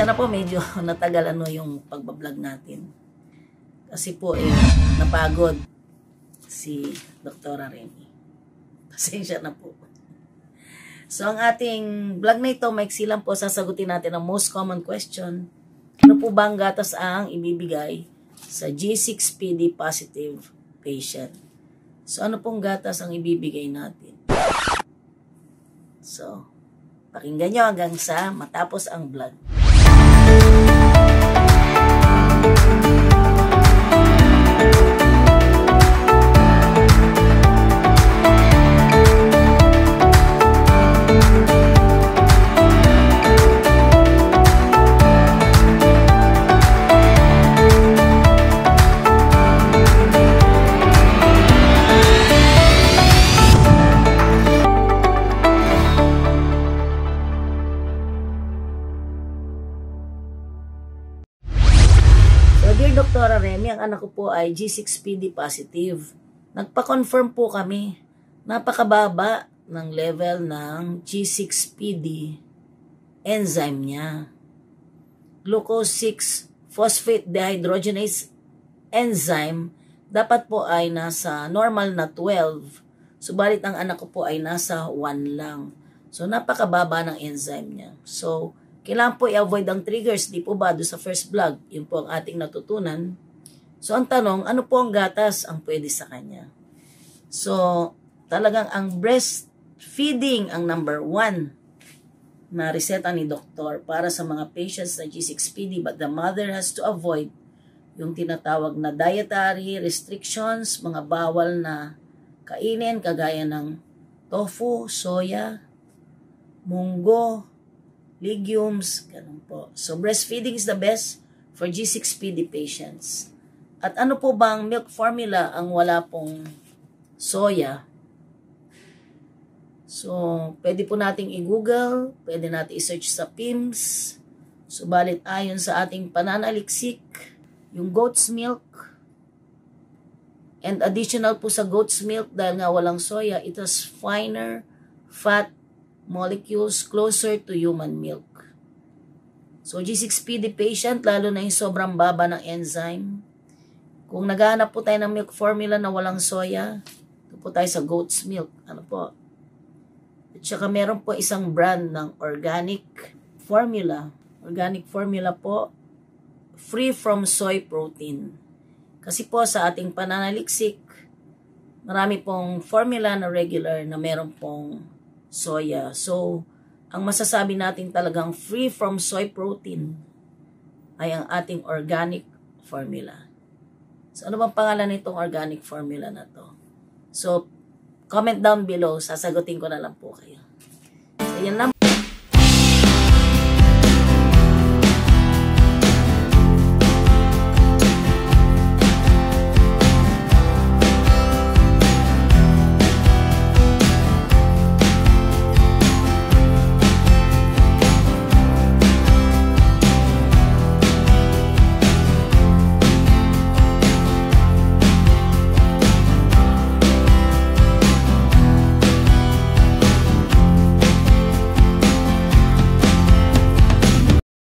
Pasensya na po, medyo natagalan no yung pagbablog natin. Kasi po napagod si Dr. Remy. Pasensya na po. So ang ating vlog na ito, maiksi lang po, sasagutin natin ang most common question. Ano po ba ang gatas ang ibibigay sa G6PD positive patient? So ano pong gatas ang ibibigay natin? So, pakinggan nyo hanggang sa matapos ang vlog. Dear Dr. Remy, ang anak ko po ay G6PD positive. Nagpa-confirm po kami. Napakababa ng level ng G6PD enzyme niya. Glucose 6-phosphate dehydrogenase enzyme dapat po ay nasa normal na 12. Subalit ang anak ko po ay nasa 1 lang. So napakababa ng enzyme niya. So kailangan po i-avoid ang triggers, di po ba, doon sa first vlog? Yun po ang ating natutunan. So, ang tanong, ano po ang gatas ang pwede sa kanya? So, talagang ang breastfeeding ang number 1 na reseta ni doktor para sa mga patients na G6PD, but the mother has to avoid yung tinatawag na dietary restrictions, mga bawal na kainin, kagaya ng tofu, soya, munggo, legumes, ganun po. So, breastfeeding is the best for G6PD patients. At ano po bang milk formula ang wala pong soya? So, pwede po nating i-google, pwede natin i-search sa PIMS. Subalit ayon sa ating pananaliksik, yung goat's milk, and additional po sa goat's milk, dahil nga walang soya, it has finer fat molecules closer to human milk. So, G6PD patient, lalo na yung sobrang baba ng enzyme. Kung naghahanap po tayo ng milk formula na walang soya, ito po tayo sa goat's milk. Ano po? At saka meron po isang brand ng organic formula. Organic formula po, free from soy protein. Kasi po sa ating pananaliksik, marami pong formula na regular na meron pong soya. So, ang masasabi natin talagang free from soy protein ay ang ating organic formula. So, ano bang pangalan nitong organic formula na to? So, comment down below, sasagutin ko na lang po kayo. So, yan lang.